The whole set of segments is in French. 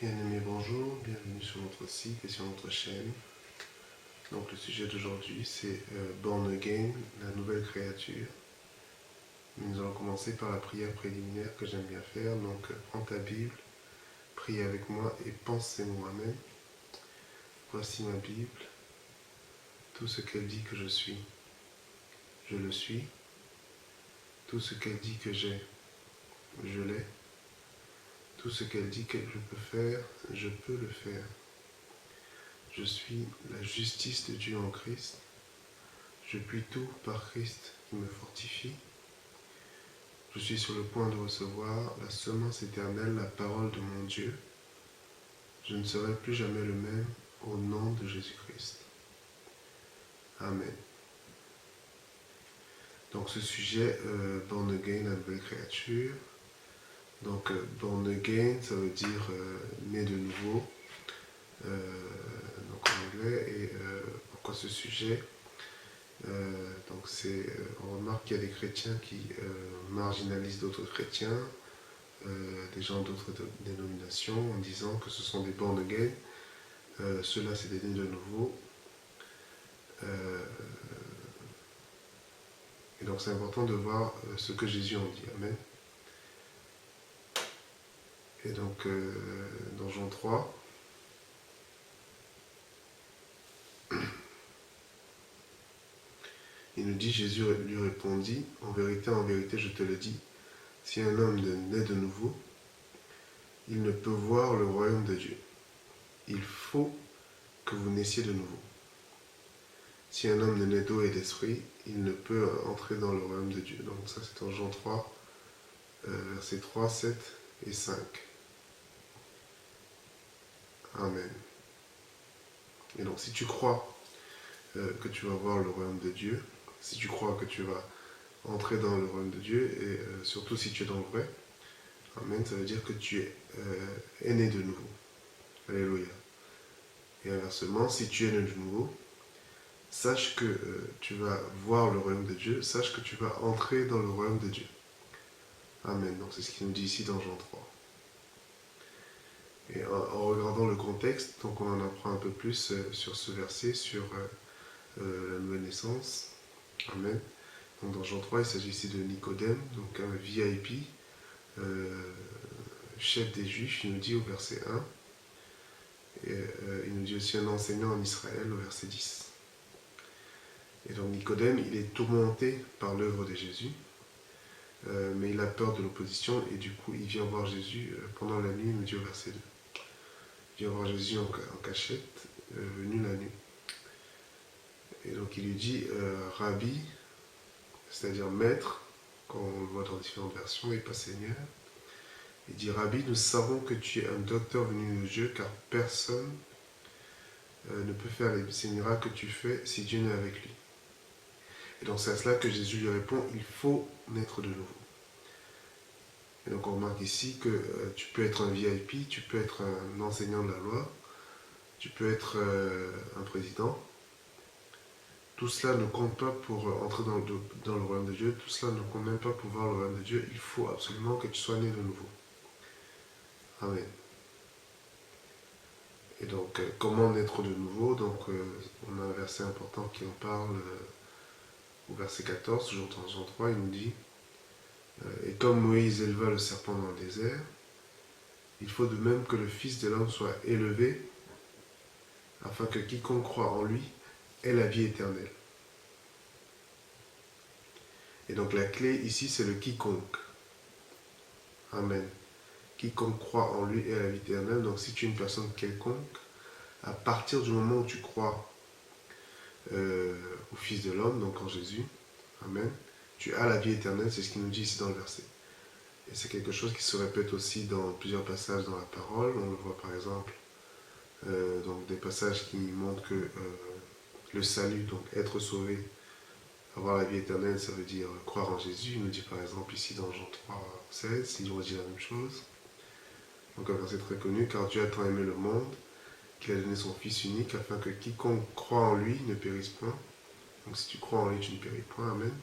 Bien-aimés, bonjour, bienvenue sur notre site et sur notre chaîne. Donc le sujet d'aujourd'hui c'est Born Again, la nouvelle créature. Nous allons commencer par la prière préliminaire que j'aime bien faire. Donc prends ta Bible, prie avec moi et pense ces mots. Amen. Voici ma Bible. Tout ce qu'elle dit que je suis, je le suis. Tout ce qu'elle dit que j'ai, je l'ai. Tout ce qu'elle dit que je peux faire, je peux le faire. Je suis la justice de Dieu en Christ. Je puis tout par Christ qui me fortifie. Je suis sur le point de recevoir la semence éternelle, la parole de mon Dieu. Je ne serai plus jamais le même au nom de Jésus-Christ. Amen. Donc ce sujet, Born Again, la nouvelle créature. Donc Born Again, ça veut dire né de nouveau. Donc en anglais. Et pourquoi ce sujet donc on remarque qu'il y a des chrétiens qui marginalisent d'autres chrétiens, des gens d'autres dénominations, en disant que ce sont des born again. Ceux-là, c'est des nés de nouveau. Et donc, c'est important de voir ce que Jésus en dit. Amen. Et donc, dans Jean 3, il nous dit, Jésus lui répondit, en vérité, je te le dis, si un homme naît de nouveau, il ne peut voir le royaume de Dieu. Il faut que vous naissiez de nouveau. Si un homme ne naît d'eau et d'esprit, il ne peut entrer dans le royaume de Dieu. Donc ça, c'est en Jean 3, versets 3, 7 et 5. Amen. Et donc, si tu crois que tu vas voir le royaume de Dieu, si tu crois que tu vas entrer dans le royaume de Dieu, et surtout si tu es dans le vrai, Amen, ça veut dire que tu es né de nouveau. Alléluia. Et inversement, si tu es né de nouveau, sache que tu vas voir le royaume de Dieu, sache que tu vas entrer dans le royaume de Dieu. Amen. Donc c'est ce qu'il nous dit ici dans Jean 3. Et en regardant le contexte, donc on en apprend un peu plus sur ce verset, sur la nouvelle naissance. Amen. Donc dans Jean 3, il s'agit ici de Nicodème, donc un VIP, chef des Juifs, il nous dit au verset 1. Et il nous dit aussi un enseignant en Israël au verset 10. Et donc Nicodème, il est tourmenté par l'œuvre de Jésus, mais il a peur de l'opposition et du coup il vient voir Jésus pendant la nuit, il nous dit au verset 2. Il vient voir Jésus en cachette, venu la nuit. Et donc il lui dit, Rabbi, c'est-à-dire maître, quand on le voit dans différentes versions, et pas Seigneur. Il dit, Rabbi, nous savons que tu es un docteur venu de Dieu, car personne ne peut faire les miracles que tu fais si Dieu n'est avec lui. Et donc c'est à cela que Jésus lui répond, il faut naître de nouveau. Et donc on remarque ici que tu peux être un VIP, tu peux être un enseignant de la loi, tu peux être un président. Tout cela ne compte pas pour entrer dans le royaume de Dieu, tout cela ne compte même pas pour voir le royaume de Dieu, il faut absolument que tu sois né de nouveau. Amen. Et donc, comment naître de nouveau? Donc, on a un verset important qui en parle au verset 14, toujours dans Jean 3, il nous dit et comme Moïse éleva le serpent dans le désert, il faut de même que le Fils de l'homme soit élevé, afin que quiconque croit en lui ait la vie éternelle. Et donc la clé ici, c'est le quiconque. Amen. Quiconque croit en lui ait la vie éternelle. Donc si tu es une personne quelconque, à partir du moment où tu crois au Fils de l'homme, donc en Jésus, Amen, tu as la vie éternelle, c'est ce qu'il nous dit ici dans le verset. Et c'est quelque chose qui se répète aussi dans plusieurs passages dans la parole. On le voit par exemple, donc des passages qui montrent que le salut, donc être sauvé, avoir la vie éternelle, ça veut dire croire en Jésus. Il nous dit par exemple ici dans Jean 3, 16, il nous dit la même chose. Donc un verset très connu, car Dieu a tant aimé le monde qu'il a donné son Fils unique afin que quiconque croit en lui ne périsse point. Donc si tu crois en lui, tu ne péris point, amen.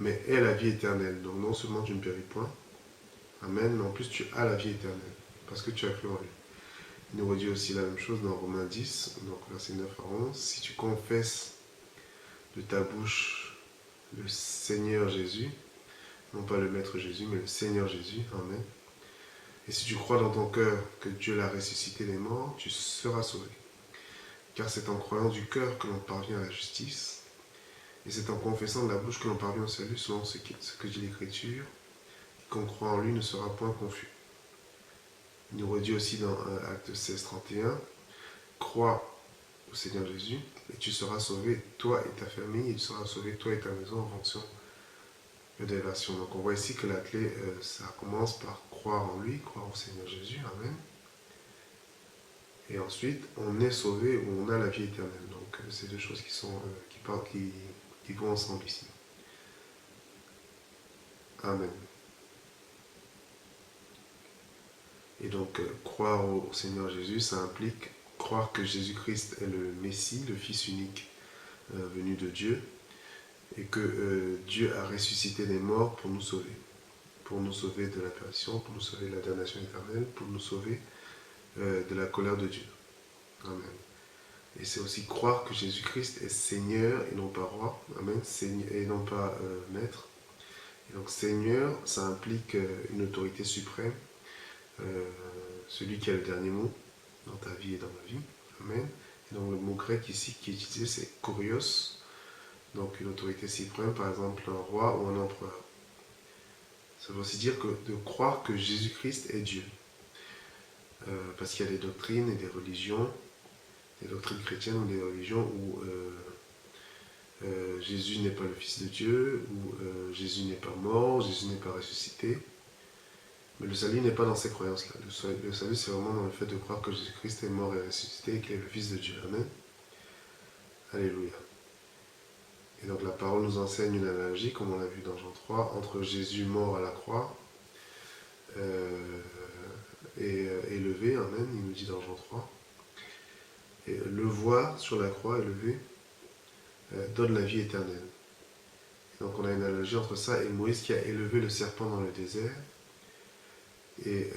Mais ait la vie éternelle. Donc non seulement tu ne péris point, amen, mais en plus tu as la vie éternelle, parce que tu as cru en lui. Il nous redit aussi la même chose dans Romains 10, donc verset 9 à 11. Si tu confesses de ta bouche le Seigneur Jésus, non pas le Maître Jésus, mais le Seigneur Jésus, Amen. Et si tu crois dans ton cœur que Dieu l'a ressuscité des morts, tu seras sauvé. Car c'est en croyant du cœur que l'on parvient à la justice, et c'est en confessant de la bouche que l'on parvient au salut, selon ce que dit l'Écriture. Quiconque croit en lui ne sera point confus. Il nous redit aussi dans Acte 16, 31, crois au Seigneur Jésus, et tu seras sauvé, toi et ta famille, et tu seras sauvé, toi et ta maison, en fonction des versions. Donc on voit ici que la clé, ça commence par croire en lui, croire au Seigneur Jésus, Amen. Et ensuite, on est sauvé ou on a la vie éternelle. Donc c'est deux choses qui vont ensemble ici. Amen. Et donc, croire au Seigneur Jésus, ça implique croire que Jésus-Christ est le Messie, le Fils unique venu de Dieu, et que Dieu a ressuscité les morts pour nous sauver de la perdition, pour nous sauver de la damnation éternelle, pour nous sauver de la colère de Dieu. Amen. Et c'est aussi croire que Jésus-Christ est Seigneur et non pas roi, Amen, et non pas maître. Et donc Seigneur, ça implique une autorité suprême, celui qui a le dernier mot dans ta vie et dans ma vie. Amen. Et donc le mot grec ici qui est utilisé, c'est kurios, donc une autorité suprême, par exemple un roi ou un empereur. Ça veut aussi dire de croire que Jésus-Christ est Dieu. Parce qu'il y a des doctrines et des religions, des doctrines chrétiennes ou des religions où Jésus n'est pas le Fils de Dieu, où Jésus n'est pas mort, Jésus n'est pas ressuscité. Mais le salut n'est pas dans ces croyances-là. Le salut, c'est vraiment dans le fait de croire que Jésus-Christ est mort et ressuscité et qu'il est le Fils de Dieu. Amen. Alléluia. Et donc la parole nous enseigne une analogie, comme on l'a vu dans Jean 3, entre Jésus mort à la croix et élevé. Amen. Il nous dit dans Jean 3. Et le voir sur la croix élevé donne la vie éternelle. Et donc on a une analogie entre ça et Moïse qui a élevé le serpent dans le désert. Et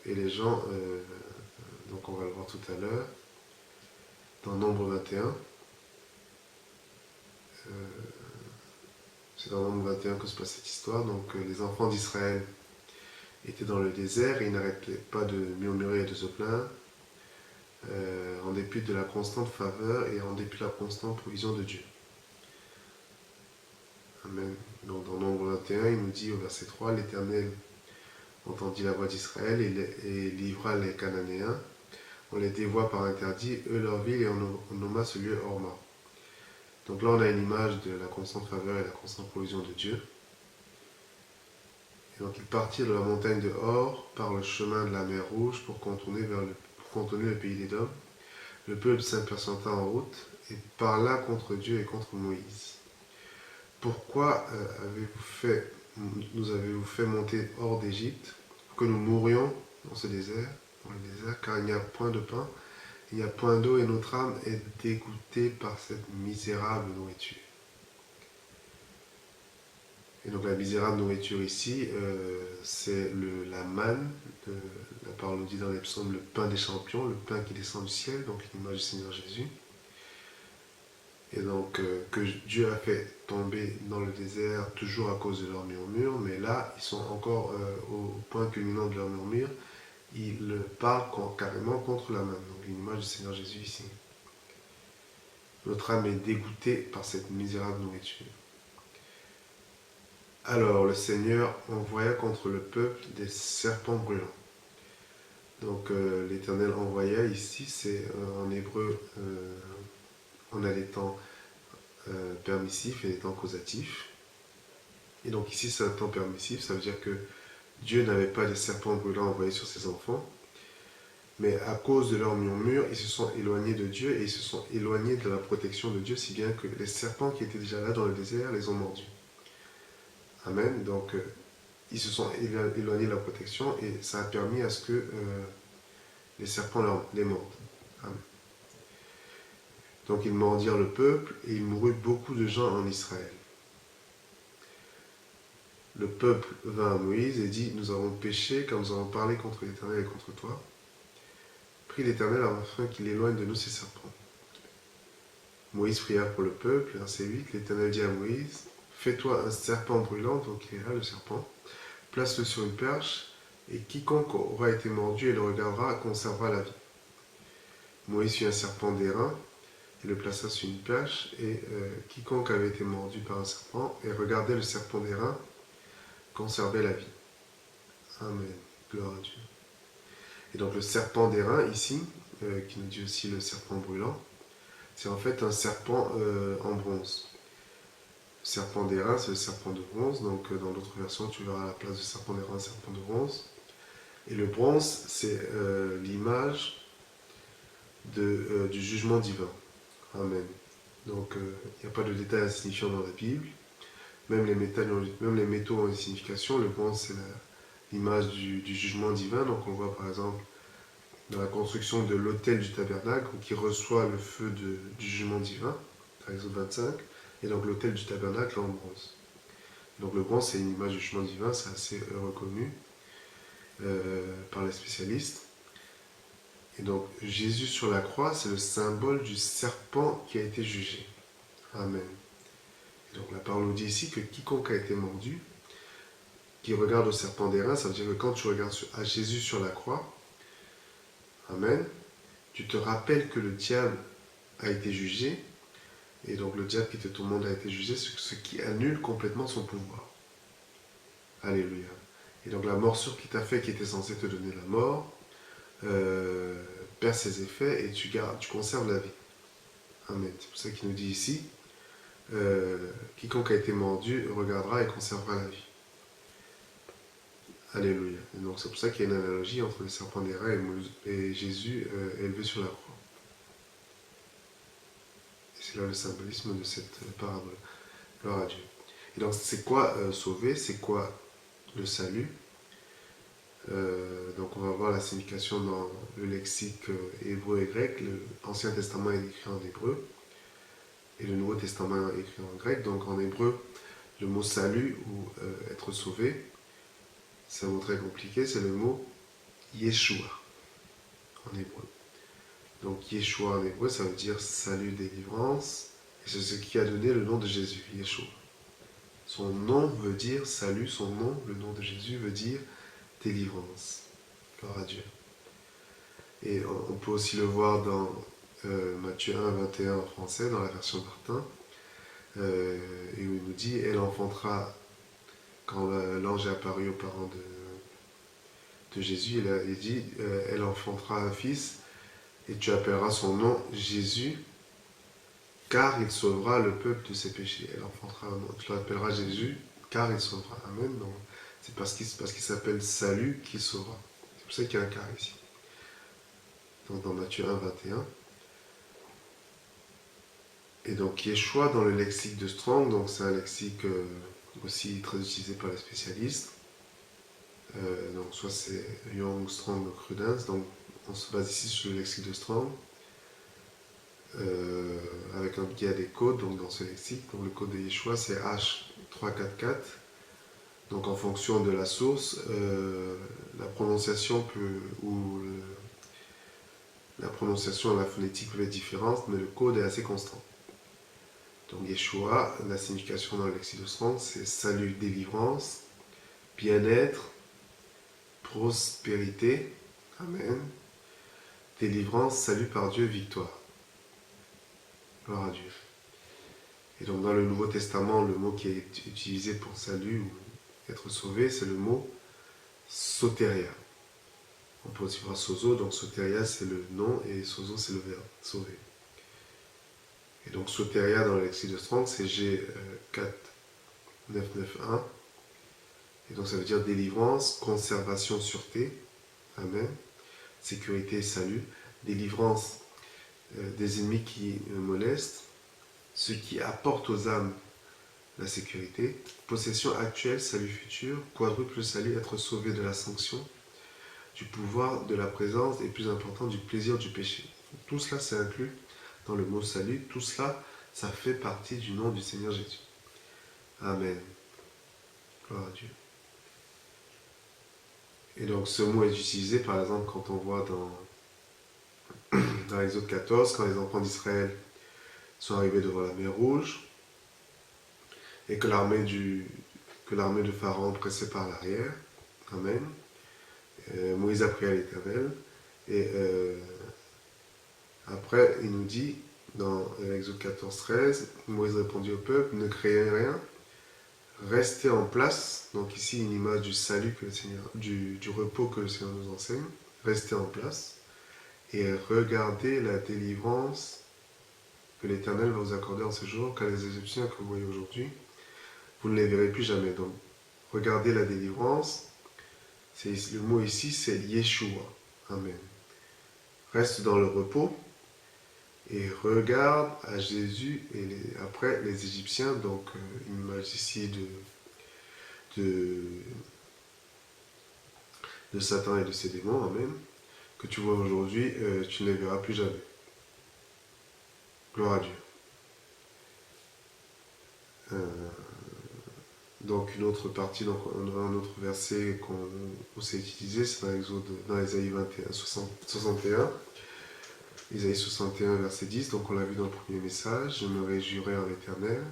les gens, donc on va le voir tout à l'heure, dans Nombre 21, c'est dans Nombre 21 que se passe cette histoire. Donc les enfants d'Israël étaient dans le désert et ils n'arrêtaient pas de murmurer et de se plaindre, en dépit de la constante faveur et en dépit de la constante provision de Dieu. Amen. Donc dans Nombre 21, il nous dit au verset 3, l'Éternel entendit la voix d'Israël et livra les Cananéens. On les dévoie par interdit, eux leur ville, et on nomma ce lieu Horma. Donc là, on a une image de la constante faveur et la constante provision de Dieu. Et donc, ils partirent de la montagne de Hor par le chemin de la mer Rouge pour contourner le pays d'Édom. Le peuple s'impatienta en route et parla contre Dieu et contre Moïse. Pourquoi nous avez-vous fait monter hors d'Égypte, pour que nous mourions dans le désert, car il n'y a point de pain, il n'y a point d'eau et notre âme est dégoûtée par cette misérable nourriture. Et donc la misérable nourriture ici, c'est la manne, la parole nous dit dans les psaumes, le pain des champions, le pain qui descend du ciel, donc l'image du Seigneur Jésus. Et donc que Dieu a fait tomber dans le désert toujours à cause de leur murmure, mais là ils sont encore au point culminant de leur murmure, ils parlent carrément contre la manne, donc l'image du Seigneur Jésus ici. Notre âme est dégoûtée par cette misérable nourriture. Alors le Seigneur envoya contre le peuple des serpents brûlants. Donc l'Éternel envoya ici, c'est en hébreu, on a des temps permissifs et des temps causatifs. Et donc ici c'est un temps permissif, ça veut dire que Dieu n'avait pas des serpents brûlants envoyés sur ses enfants, mais à cause de leur murmure, ils se sont éloignés de Dieu et ils se sont éloignés de la protection de Dieu, si bien que les serpents qui étaient déjà là dans le désert les ont mordus. Amen. Donc, ils se sont éloignés de la protection et ça a permis à ce que les serpents les mordent. Amen. Donc, ils mordirent le peuple et il mourut beaucoup de gens en Israël. Le peuple vint à Moïse et dit, nous avons péché car nous avons parlé contre l'Éternel et contre toi. prie l'Éternel afin qu'il éloigne de nous ces serpents. Moïse pria pour le peuple, verset 8, l'Éternel dit à Moïse, fais-toi un serpent brûlant, donc il est là le serpent, place-le sur une perche, et quiconque aura été mordu et le regardera conservera la vie. Moïse fit un serpent d'airain, et le plaça sur une perche, et quiconque avait été mordu par un serpent et regardait le serpent d'airain conservait la vie. Amen. Gloire à Dieu. Et donc le serpent d'airain ici, qui nous dit aussi le serpent brûlant, c'est en fait un serpent en bronze. Le serpent d'airain, c'est le serpent de bronze, donc dans d'autres versions, tu verras à la place du serpent d'airain un serpent de bronze. Et le bronze, c'est l'image du jugement divin. Amen. Donc il n'y a pas de détails insignifiants dans la Bible. Même les métaux ont une signification. Le bronze, c'est l'image du jugement divin. Donc on voit par exemple dans la construction de l'autel du tabernacle, qui reçoit le feu du jugement divin, par Exode 25, et donc l'autel du tabernacle en bronze. Donc le bronze, c'est une image du jugement divin, c'est assez reconnu par les spécialistes. Et donc Jésus sur la croix, c'est le symbole du serpent qui a été jugé. Amen. Et donc la parole nous dit ici que quiconque a été mordu, qui regarde au serpent d'airain, ça veut dire que quand tu regardes à Jésus sur la croix, amen, tu te rappelles que le diable a été jugé, et donc le diable qui te tourmente a été jugé, ce qui annule complètement son pouvoir. Alléluia. Et donc la morsure qui t'a fait, qui était censée te donner la mort, perd ses effets et tu conserves la vie. Amen. C'est pour ça qu'il nous dit ici, quiconque a été mordu regardera et conservera la vie. Alléluia. Et donc c'est pour ça qu'il y a une analogie entre le serpent d'airain et Jésus élevé sur la croix. Et c'est là le symbolisme de cette parabole. Gloire à Dieu. Et donc c'est quoi sauver? C'est quoi le salut? Donc on va voir la signification dans le lexique hébreu et grec. L'Ancien Testament est écrit en hébreu et le Nouveau Testament est écrit en grec. Donc en hébreu, le mot salut ou être sauvé, c'est un mot très compliqué, c'est le mot Yeshua en hébreu. Donc Yeshua en hébreu, ça veut dire salut, délivrance, et c'est ce qui a donné le nom de Jésus, Yeshua. Son nom veut dire salut, son nom, le nom de Jésus veut dire délivrance. Gloire à Dieu. Et on peut aussi le voir dans Matthieu 1, 21 en français, dans la version Martin, et où il nous dit, elle enfantera, quand l'ange est apparu aux parents de Jésus, il dit, elle enfantera un fils, et tu appelleras son nom Jésus, car il sauvera le peuple de ses péchés. Elle enfantera un nom, tu l'appelleras Jésus, car il sauvera. Amen. Donc, c'est parce qu'il s'appelle salut qu'il sauvera. C'est pour ça qu'il y a un car ici. Donc dans Matthieu 1, 21. Et donc Yeshua dans le lexique de Strong, donc c'est un lexique aussi très utilisé par les spécialistes. Donc soit c'est Young, Strong, Crudence. Donc on se base ici sur le lexique de Strong. Avec un guide des codes, donc dans ce lexique. Donc le code de Yeshua c'est H344. Donc en fonction de la source, la prononciation la prononciation et la phonétique peuvent être différentes, mais le code est assez constant. Donc Yeshua, la signification dans le lexique de Strong, c'est salut, délivrance, bien-être, prospérité, amen, délivrance, salut par Dieu, victoire. Gloire à Dieu. Et donc dans le Nouveau Testament, le mot qui est utilisé pour salut ou être sauvé, c'est le mot soteria. On peut aussi voir sozo, donc soteria c'est le nom et sozo c'est le verbe, sauver. Et donc soteria dans le lexique de Strong, c'est G4991. Et donc ça veut dire délivrance, conservation, sûreté, amen, sécurité, salut, délivrance des ennemis qui molestent, ce qui apporte aux âmes la sécurité, possession actuelle, salut futur, quadruple salut, être sauvé de la sanction, du pouvoir, de la présence et plus important du plaisir du péché. Tout cela c'est inclus dans le mot salut, tout cela ça fait partie du nom du Seigneur Jésus. Amen. Gloire à Dieu. Et donc ce mot est utilisé par exemple quand on voit dans dans Exode 14, quand les enfants d'Israël sont arrivés devant la mer Rouge, et que l'armée de Pharaon pressait par l'arrière. Amen. Moïse a prié à l'Éternel. Et après, il nous dit, dans Exode 14, 13, Moïse répondit au peuple, ne craignez rien, restez en place. Donc ici, une image du salut que le Seigneur, du repos que le Seigneur nous enseigne. Restez en place et regardez la délivrance que l'Éternel va vous accorder en ce jour, car les Égyptiens que vous voyez aujourd'hui, vous ne les verrez plus jamais. Donc, regardez la délivrance. Le mot ici, c'est Yeshua. Amen. Reste dans le repos et regarde à Jésus et après les Égyptiens. Donc, une image ici de Satan et de ses démons. Amen. Que tu vois aujourd'hui, tu ne les verras plus jamais. Gloire à Dieu. Donc une autre partie, donc un autre verset qu'on s'est utilisé, c'est dans Ésaïe 61. Ésaïe 61, verset 10, donc on l'a vu dans le premier message. Je me réjouirai en l'Éternel.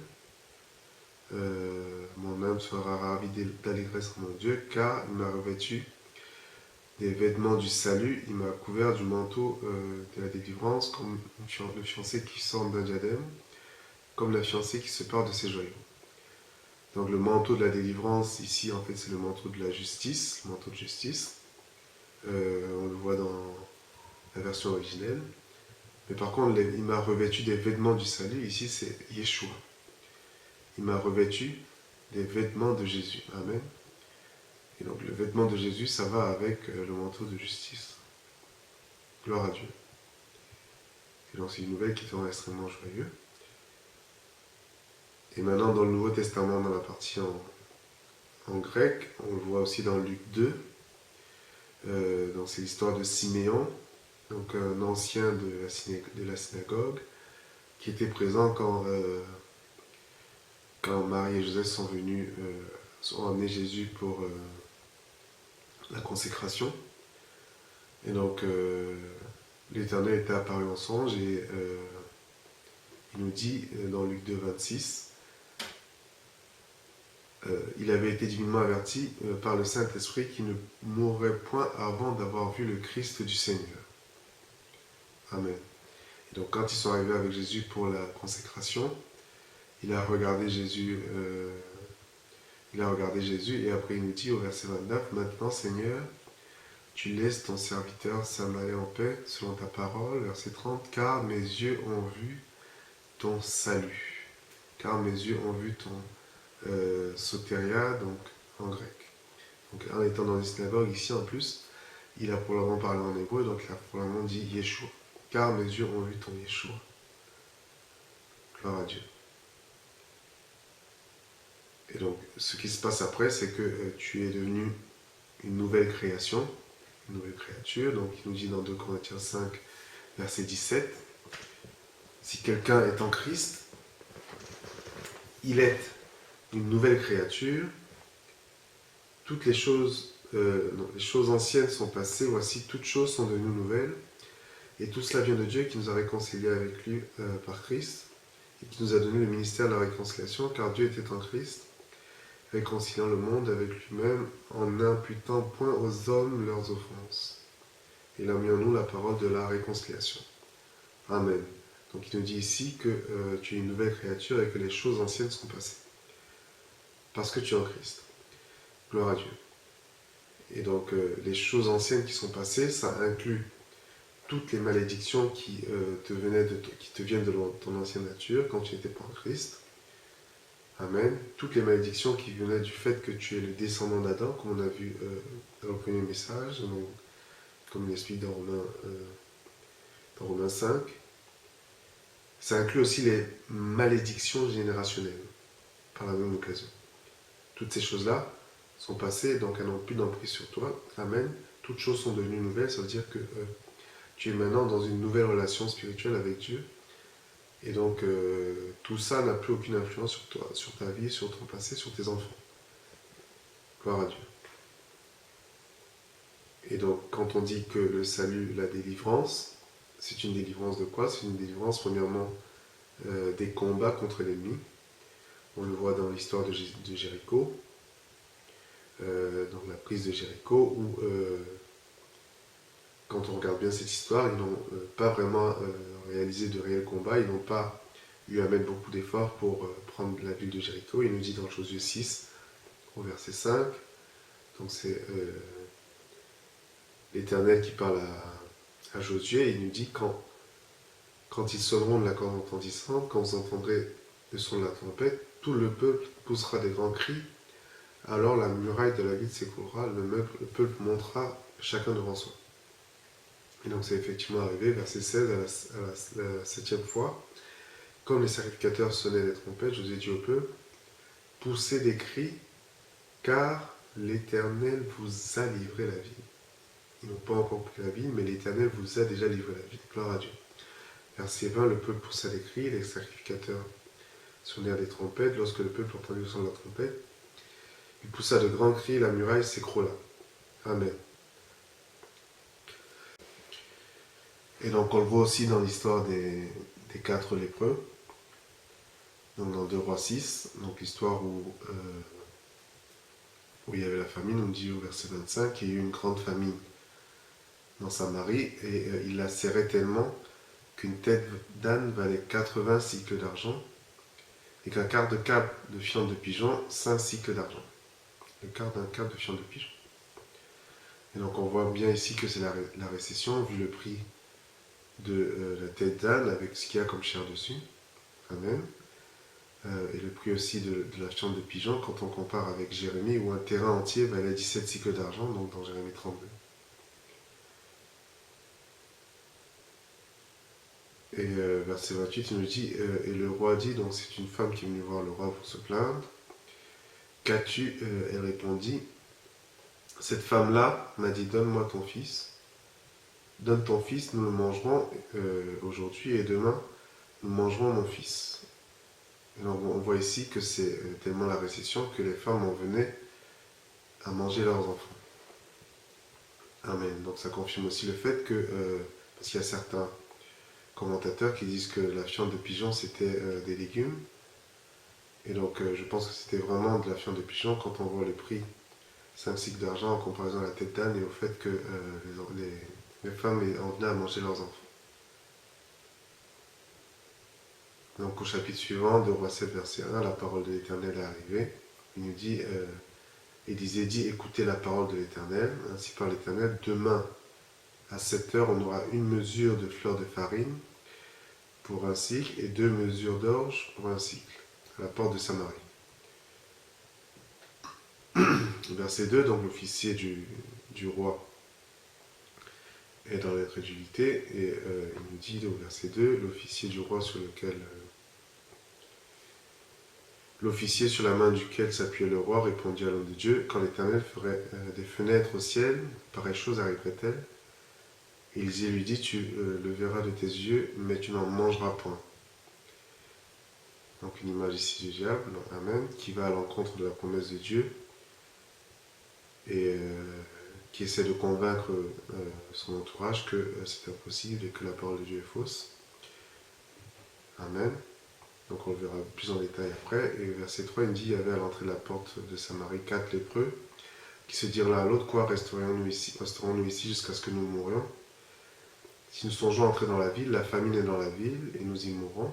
Mon âme sera ravie d'allégresse en mon Dieu, car il m'a revêtu des vêtements du salut, il m'a couvert du manteau de la délivrance, comme le fiancé qui sort d'un diadème, comme la fiancée qui se part de ses joyaux. Donc le manteau de la délivrance, ici en fait c'est le manteau de la justice, le manteau de justice. On le voit dans la version originelle. Mais par contre, il m'a revêtu des vêtements du salut, ici c'est Yeshua. Il m'a revêtu des vêtements de Jésus. Amen. Et donc le vêtement de Jésus, ça va avec le manteau de justice. Gloire à Dieu. Et donc c'est une nouvelle qui te rend extrêmement joyeux. Et maintenant dans le Nouveau Testament, dans la partie en grec, on le voit aussi dans Luc 2. Donc c'est l'histoire de Siméon, donc un ancien de la synagogue, qui était présent quand Marie et Joseph sont emmenés Jésus pour la consécration. Et donc l'Éternel était apparu en songe et il nous dit dans Luc 2, 26, il avait été divinement averti par le Saint-Esprit qu'il ne mourrait point avant d'avoir vu le Christ du Seigneur. Amen. Et donc quand ils sont arrivés avec Jésus pour la consécration, il a regardé Jésus et après il nous dit au verset 29, « Maintenant Seigneur, tu laisses ton serviteur s'en aller en paix selon ta parole. » Verset 30, « Car mes yeux ont vu ton salut. » Car mes yeux ont vu ton sotéria, donc en grec. Donc en étant dans une synagogue ici en plus, il a probablement parlé en hébreu, donc il a probablement dit Yeshua. Car mes yeux ont vu ton Yeshua. Gloire à Dieu. Et donc ce qui se passe après, c'est que tu es devenu une nouvelle création, une nouvelle créature. Donc il nous dit dans 2 Corinthiens 5, verset 17, si quelqu'un est en Christ, il est une nouvelle créature, toutes les choses anciennes sont passées, voici toutes choses sont devenues nouvelles, et tout cela vient de Dieu qui nous a réconciliés avec lui par Christ, et qui nous a donné le ministère de la réconciliation, car Dieu était en Christ, réconciliant le monde avec lui-même, en n'imputant point aux hommes leurs offenses. Il a mis en nous la parole de la réconciliation. Amen. Donc il nous dit ici que tu es une nouvelle créature et que les choses anciennes sont passées. Parce que tu es en Christ. Gloire à Dieu. Et donc les choses anciennes qui sont passées, ça inclut toutes les malédictions qui te viennent de ton ancienne nature quand tu n'étais pas en Christ. Amen. Toutes les malédictions qui venaient du fait que tu es le descendant d'Adam, comme on a vu dans le premier message, donc, comme il explique dans Romains 5. Ça inclut aussi les malédictions générationnelles, par la même occasion. Toutes ces choses-là sont passées, donc elles n'ont plus d'emprise sur toi. Amen. Toutes choses sont devenues nouvelles, ça veut dire que tu es maintenant dans une nouvelle relation spirituelle avec Dieu. Et donc, tout ça n'a plus aucune influence sur toi, sur ta vie, sur ton passé, sur tes enfants. Gloire à Dieu. Et donc, quand on dit que le salut, la délivrance, c'est une délivrance de quoi? C'est une délivrance, premièrement, des combats contre l'ennemi. On le voit dans l'histoire de Jéricho, donc la prise de Jéricho, où quand on regarde bien cette histoire, ils n'ont pas vraiment réalisé de réels combats, ils n'ont pas eu à mettre beaucoup d'efforts pour prendre la ville de Jéricho. Il nous dit dans Josué 6, au verset 5, donc c'est l'Éternel qui parle à Josué, il nous dit quand ils sonneront de la corde retentissante, quand vous entendrez le son de la trompette, tout le peuple poussera des grands cris, alors la muraille de la ville s'écroulera, le peuple montera chacun devant soi. Et donc c'est effectivement arrivé, verset 16, à la 7e fois. Comme les sacrificateurs sonnaient les trompettes, Josué dit au peuple, poussez des cris, car l'Éternel vous a livré la ville. Ils n'ont pas encore pris la ville, mais l'Éternel vous a déjà livré la ville. Gloire à Dieu. Verset 20, le peuple poussa des cris, les sacrificateurs sonnèrent des trompettes. Lorsque le peuple entendit le son de la trompette, il poussa de grands cris, la muraille s'écroula. Amen. Et donc on le voit aussi dans l'histoire des 4 lépreux, donc dans 2 Rois 6, donc l'histoire où il y avait la famine, on dit au verset 25, qu'il y a eu une grande famine dans Samarie, et il la serrait tellement qu'une tête d'âne valait 80 cycles d'argent, et qu'un quart de câble de fiente de pigeon, 5 cycles d'argent. Le quart d'un câble de fiente de pigeon. Et donc on voit bien ici que c'est la récession, vu le prix de la tête d'âne avec ce qu'il y a comme chair dessus. Amen. Et le prix aussi de la fiente de pigeon, quand on compare avec Jérémie, où un terrain entier valait 17 cycles d'argent, donc dans Jérémie 32. Et verset 28, il nous dit, et le roi dit, donc c'est une femme qui est venue voir le roi pour se plaindre, qu'as-tu Elle répondit, cette femme-là m'a dit, donne-moi ton fils, donne ton fils, nous le mangerons aujourd'hui, et demain, nous mangerons mon fils. Et donc, on voit ici que c'est tellement la récession que les femmes en venaient à manger leurs enfants. Amen. Donc ça confirme aussi le fait que, parce qu'il y a certains commentateurs qui disent que la fiente de pigeon c'était des légumes, et donc je pense que c'était vraiment de la fiente de pigeon quand on voit le prix 5 cycles d'argent en comparaison à la tête d'âne et au fait que les femmes en venaient à manger leurs enfants. Donc au chapitre suivant, de Roi 7, verset 1, la parole de l'Éternel est arrivée. Il nous dit, et disait, écoutez la parole de l'Éternel, ainsi par l'Éternel, demain à 7 heures, on aura une mesure de fleur de farine pour un cycle et 2 mesures d'orge pour un cycle, à la porte de Samarie. Verset 2, donc l'officier du roi est dans l'incrédulité, et il nous dit au verset 2, l'officier du roi sur lequel... L'officier sur la main duquel s'appuyait le roi répondit à l'homme de Dieu, quand l'Éternel ferait des fenêtres au ciel, pareille chose arriverait-elle? Élisée lui dit, tu le verras de tes yeux, mais tu n'en mangeras point. Donc une image ici du diable, amen, qui va à l'encontre de la promesse de Dieu et qui essaie de convaincre son entourage que c'est impossible et que la parole de Dieu est fausse. Amen. Donc on le verra plus en détail après. Et verset 3, il dit, il y avait à l'entrée de la porte de Samarie 4 lépreux qui se dirent l'un à l'autre, quoi, resterons-nous ici jusqu'à ce que nous mourions? Si nous songeons à entrer dans la ville, la famine est dans la ville, et nous y mourrons.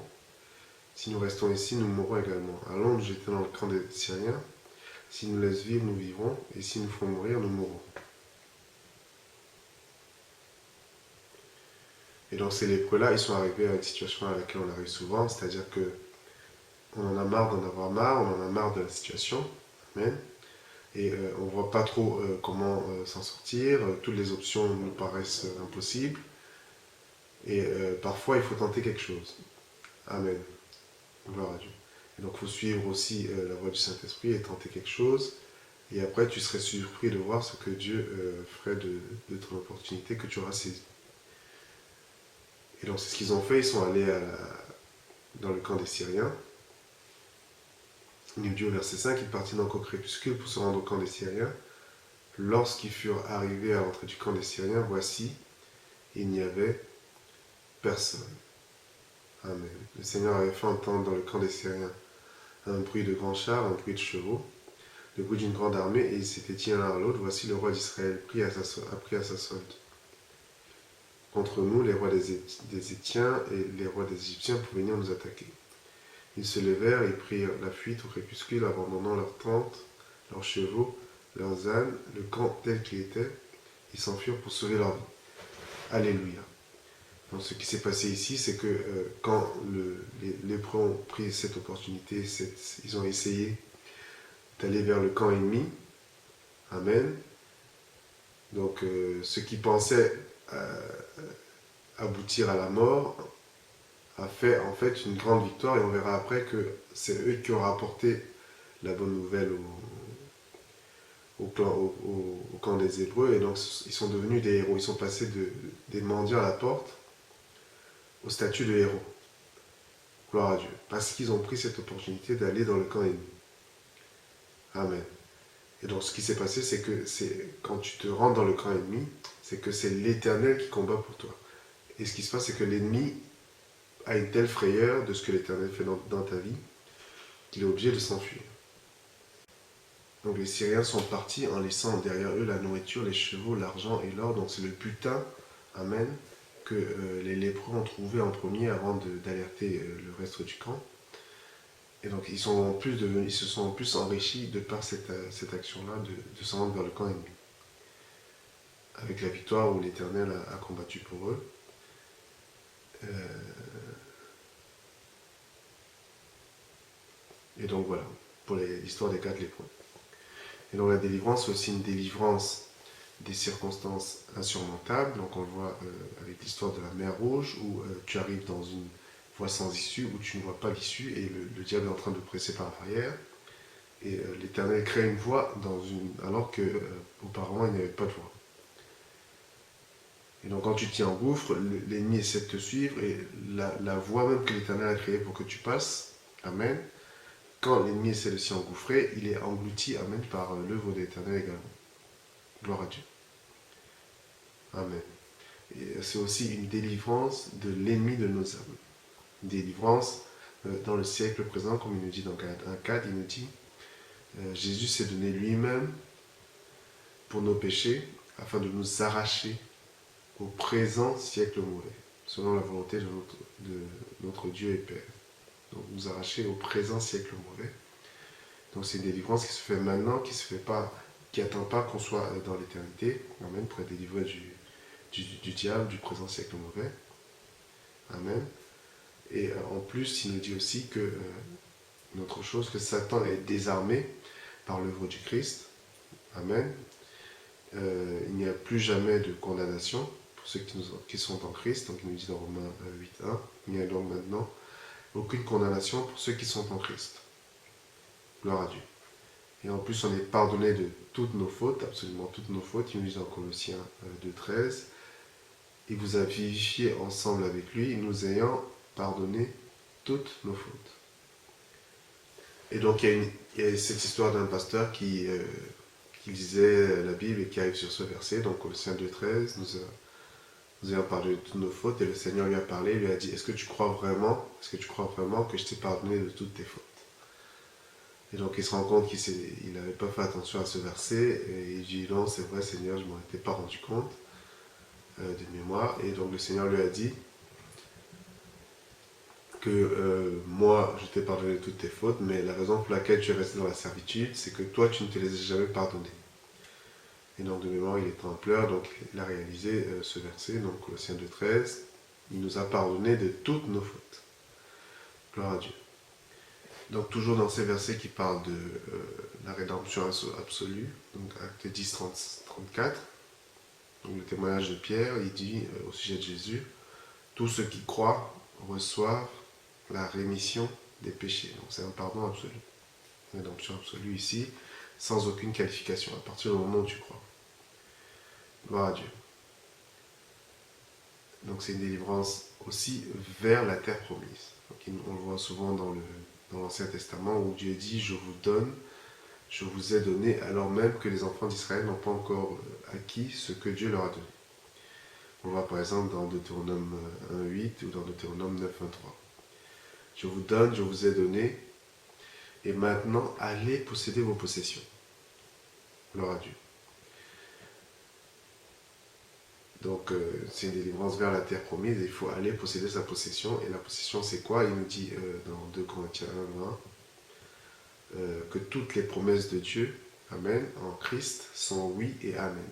Si nous restons ici, nous mourrons également. Allons nous jeter dans le camp des Syriens. Si nous laissent vivre, nous vivrons, et si nous font mourir, nous mourrons. Et donc ces lépreux-là, ils sont arrivés à une situation à laquelle on arrive souvent, c'est-à-dire que on en a marre d'en avoir marre, on en a marre de la situation, amen. Et on ne voit pas trop comment s'en sortir, toutes les options nous paraissent impossibles, et parfois il faut tenter quelque chose. Amen. Gloire à Dieu. Et donc il faut suivre aussi la voie du Saint-Esprit et tenter quelque chose, et après tu serais surpris de voir ce que Dieu ferait de ton opportunité que tu auras saisie. Et donc c'est ce qu'ils ont fait, ils sont allés dans le camp des Syriens. Il nous dit au verset 5, ils partirent donc au crépuscule pour se rendre au camp des Syriens. Lorsqu'ils furent arrivés à l'entrée du camp des Syriens, voici, il n'y avait personne. Amen. Le Seigneur avait fait entendre dans le camp des Syriens un bruit de grands chars, un bruit de chevaux, le bruit d'une grande armée, et ils s'étaient dit l'un à l'autre, voici le roi d'Israël a pris à sa solde. Contre nous, les rois des Étiens et les rois des Égyptiens pour venir nous attaquer. Ils se levèrent et prirent la fuite au crépuscule, abandonnant leurs tentes, leurs chevaux, leurs ânes, le camp tel qu'il était. Ils s'enfuirent pour sauver leur vie. Alléluia. Donc ce qui s'est passé ici, c'est que quand les lépreux ont pris cette opportunité, ils ont essayé d'aller vers le camp ennemi. Amen. Donc ceux qui pensaient aboutir à la mort a fait en fait une grande victoire, et on verra après que c'est eux qui ont rapporté la bonne nouvelle au camp des Hébreux, et donc ils sont devenus des héros. Ils sont passés des mendiants à la porte au statut de héros. Gloire à Dieu. Parce qu'ils ont pris cette opportunité d'aller dans le camp ennemi. Amen. Et donc ce qui s'est passé, c'est que quand tu te rends dans le camp ennemi, c'est que c'est l'Éternel qui combat pour toi. Et ce qui se passe, c'est que l'ennemi a une telle frayeur de ce que l'Éternel fait dans ta vie qu'il est obligé de s'enfuir. Donc les Syriens sont partis en laissant derrière eux la nourriture, les chevaux, l'argent et l'or. Donc c'est le butin, amen, que les lépreux ont trouvé en premier avant d'alerter le reste du camp. Et donc ils se sont en plus enrichis de par cette action-là de s'en rendre vers le camp ennemi. Avec la victoire où l'Éternel a combattu pour eux. Et donc voilà, pour l'histoire des 4 lépreux. Et donc la délivrance, c'est aussi une délivrance des circonstances insurmontables. Donc on le voit avec l'histoire de la mer Rouge, où tu arrives dans une voie sans issue, où tu ne vois pas l'issue, et le diable est en train de presser par l'arrière. Et l'Éternel crée une voie alors qu'auparavant il n'y avait pas de voie. Et donc quand tu t'y engouffres, l'ennemi essaie de te suivre, et la voie même que l'Éternel a créée pour que tu passes, amen, quand l'ennemi essaie de s'y engouffrer, il est englouti, amen, par l'œuvre de l'Éternel également. Gloire à Dieu. Amen. Et c'est aussi une délivrance de l'ennemi de nos âmes. Une délivrance dans le siècle présent, comme il nous dit dans Galates 1,4, il nous dit Jésus s'est donné lui-même pour nos péchés, afin de nous arracher au présent siècle mauvais, selon la volonté de notre Dieu et Père. Donc nous arracher au présent siècle mauvais. Donc c'est une délivrance qui se fait maintenant, qui n'attend pas qu'on soit dans l'éternité, amen, pour être délivré du diable, du présent siècle mauvais. Amen. Et en plus, il nous dit aussi que une autre chose, que Satan est désarmé par l'œuvre du Christ. Amen. Il n'y a plus jamais de condamnation pour ceux qui sont en Christ. Donc il nous dit dans Romains 8.1, il n'y a donc maintenant aucune condamnation pour ceux qui sont en Christ. Gloire à Dieu. Et en plus, on est pardonné de toutes nos fautes, absolument toutes nos fautes. Il nous dit dans Colossiens 2.13, il vous a vivifié ensemble avec lui, nous ayant pardonné toutes nos fautes. Et donc, il y a cette histoire d'un pasteur qui lisait la Bible et qui arrive sur ce verset, donc Colossiens 2.13, nous ayant pardonné de toutes nos fautes, et le Seigneur lui a parlé, il lui a dit, est-ce que tu crois vraiment que je t'ai pardonné de toutes tes fautes? Et donc il se rend compte qu'il n'avait pas fait attention à ce verset, et il dit, non, c'est vrai Seigneur, je ne m'en étais pas rendu compte de mémoire. Et donc le Seigneur lui a dit que moi, je t'ai pardonné de toutes tes fautes, mais la raison pour laquelle tu es resté dans la servitude, c'est que toi, tu ne te les as jamais pardonnées. Et donc de mémoire, il était en pleurs, donc il a réalisé ce verset, donc Colossiens 2.13, il nous a pardonné de toutes nos fautes. Gloire à Dieu. Donc toujours dans ces versets qui parlent de la rédemption absolue, donc Actes 10, 34, donc le témoignage de Pierre, il dit au sujet de Jésus, tous ceux qui croient reçoivent la rémission des péchés. Donc c'est un pardon absolu, une rédemption absolue ici, sans aucune qualification, à partir du moment où tu crois. Gloire à Dieu. Donc c'est une délivrance aussi vers la terre promise. Donc, on le voit souvent dans l'Ancien Testament où Dieu dit « Je vous ai donné » alors même que les enfants d'Israël n'ont pas encore acquis ce que Dieu leur a donné. On va par exemple dans Deutéronome 1.8 ou dans Deutéronome 9.23. Je vous donne, je vous ai donné, et maintenant allez posséder vos possessions. Gloire à Dieu. Donc c'est une délivrance vers la terre promise, et il faut aller posséder sa possession. Et la possession c'est quoi? Il nous dit dans 2 Corinthiens 1.20 que toutes les promesses de Dieu, Amen, en Christ sont oui et Amen.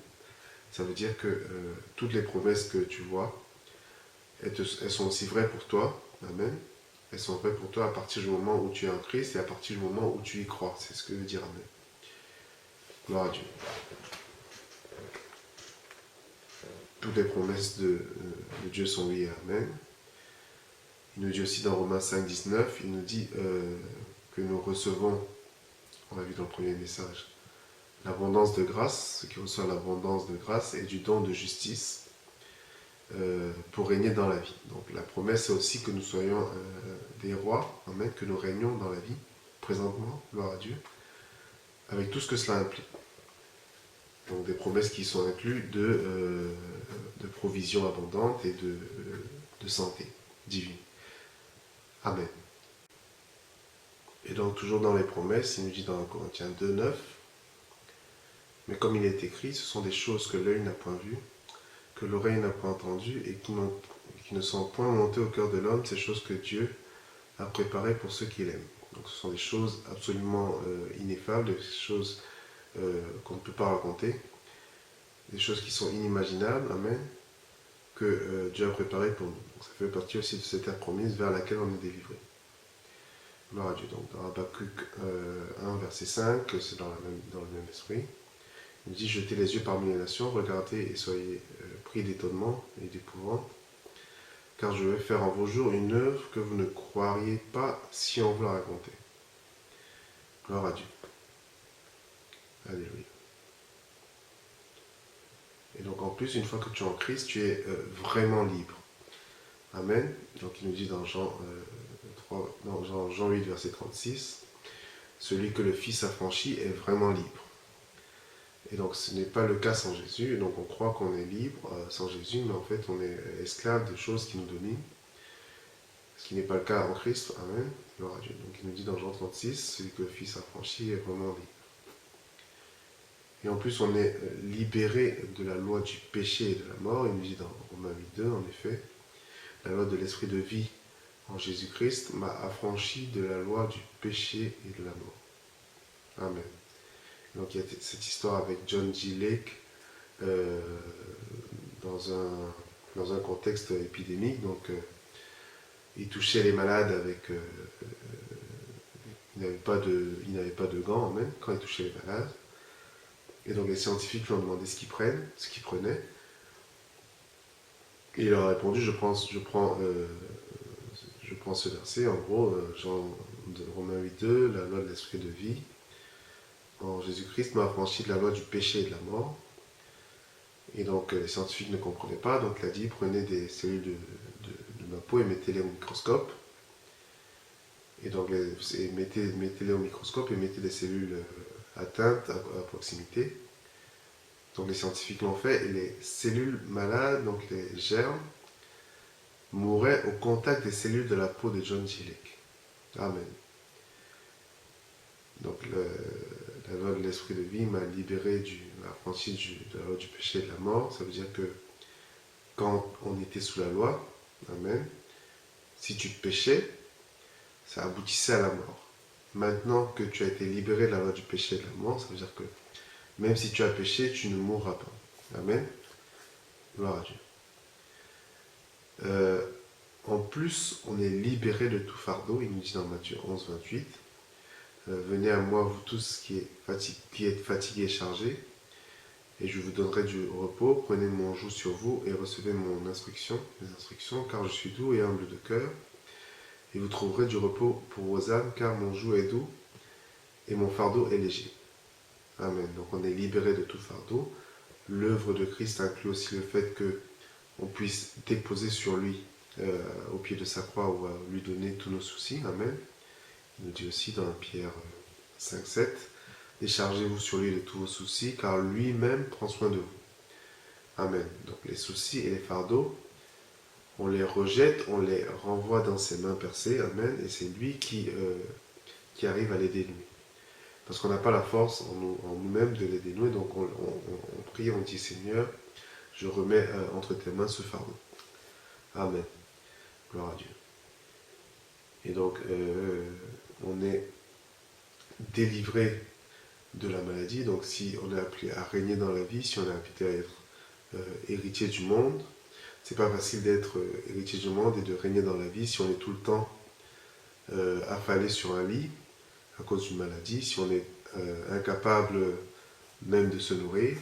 Ça veut dire que toutes les promesses que tu vois, elles sont aussi vraies pour toi, Amen. Elles sont vraies pour toi à partir du moment où tu es en Christ et à partir du moment où tu y crois. C'est ce que veut dire Amen. Gloire à Dieu. Toutes les promesses de Dieu sont oui et Amen. Il nous dit aussi dans Romains 5.19, il nous dit que nous recevons, on l'a vu dans le premier message, l'abondance de grâce, ceux qui reçoivent l'abondance de grâce et du don de justice pour régner dans la vie. Donc la promesse c'est aussi que nous soyons des rois, Amen, que nous régnions dans la vie, présentement, gloire à Dieu, avec tout ce que cela implique. Donc des promesses qui sont incluses de provision abondante et de santé divine. Amen. Et donc toujours dans les promesses, il nous dit dans Corinthiens 2.9, mais comme il est écrit, ce sont des choses que l'œil n'a point vues, que l'oreille n'a point entendues et qui ne sont point montées au cœur de l'homme, ces choses que Dieu a préparées pour ceux qui l'aiment. Donc ce sont des choses absolument ineffables, des choses qu'on ne peut pas raconter, des choses qui sont inimaginables, Amen, que Dieu a préparées pour nous. Donc, ça fait partie aussi de cette terre promise vers laquelle on est délivré. Gloire à Dieu. Donc dans Habakkuk 1, verset 5, c'est dans le même esprit. Il dit, jetez les yeux parmi les nations, regardez et soyez pris d'étonnement et d'épouvante, car je vais faire en vos jours une œuvre que vous ne croiriez pas si on vous la raconter. Gloire à Dieu. Alléluia. Et donc en plus, une fois que tu es en Christ, tu es vraiment libre. Amen. Donc il nous dit dans Jean 8, verset 36, celui que le Fils a franchi est vraiment libre. Et donc ce n'est pas le cas sans Jésus, et donc on croit qu'on est libre sans Jésus, mais en fait on est esclave de choses qui nous dominent, ce qui n'est pas le cas en Christ, Amen, gloire à Dieu. Donc il nous dit dans Jean 36, celui que le Fils a franchi est vraiment libre. Et en plus on est libéré de la loi du péché et de la mort, il nous dit dans Romains 8.2, en effet, la loi de l'esprit de vie en Jésus-Christ m'a affranchi de la loi du péché et de la mort. Amen. Donc il y a cette histoire avec John G. Lake dans un contexte épidémique. Donc il touchait les malades avec... il n'avait pas de gants même quand il touchait les malades. Et donc les scientifiques lui ont demandé ce qu'ils prenaient. Et il leur a répondu, je prends ce verset, en gros, Romains 8.2, la loi de l'esprit de vie en Jésus-Christ m'a affranchi de la loi du péché et de la mort. Et donc les scientifiques ne comprenaient pas, donc il a dit prenez des cellules de ma peau et mettez-les au microscope. Et donc mettez-les au microscope et mettez des cellules atteintes à proximité. Donc les scientifiques l'ont fait et les cellules malades, donc les germes, mouraient au contact des cellules de la peau de John G. Lake. Amen. Donc la loi de l'esprit de vie m'a libéré, m'a affranchi de la loi du péché et de la mort. Ça veut dire que quand on était sous la loi, Amen, si tu péchais, ça aboutissait à la mort. Maintenant que tu as été libéré de la loi du péché et de la mort, ça veut dire que même si tu as péché, tu ne mourras pas. Amen. Gloire à Dieu. En plus, on est libéré de tout fardeau. Il nous dit dans Matthieu 11, 28, venez à moi, vous tous qui êtes fatigués et chargés, et je vous donnerai du repos. Prenez mon joug sur vous et recevez mes instructions, car je suis doux et humble de cœur, et vous trouverez du repos pour vos âmes, car mon joug est doux et mon fardeau est léger. Amen. Donc on est libéré de tout fardeau. L'œuvre de Christ inclut aussi le fait qu'on puisse déposer sur lui, au pied de sa croix, ou lui donner tous nos soucis. Amen. Il nous dit aussi dans Pierre 5,7, déchargez-vous sur lui de tous vos soucis, car lui-même prend soin de vous. Amen. Donc les soucis et les fardeaux, on les rejette, on les renvoie dans ses mains percées. Amen. Et c'est lui qui arrive à les dénouer. Parce qu'on n'a pas la force en nous-mêmes de les dénouer. Donc on prie, on dit Seigneur, je remets entre tes mains ce fardeau. Amen. Gloire à Dieu. Et donc on est délivré de la maladie. Donc si on est appelé à régner dans la vie, si on est appelé à être héritier du monde, c'est pas facile d'être héritier du monde et de régner dans la vie si on est tout le temps affalé sur un lit à cause d'une maladie, si on est incapable même de se nourrir.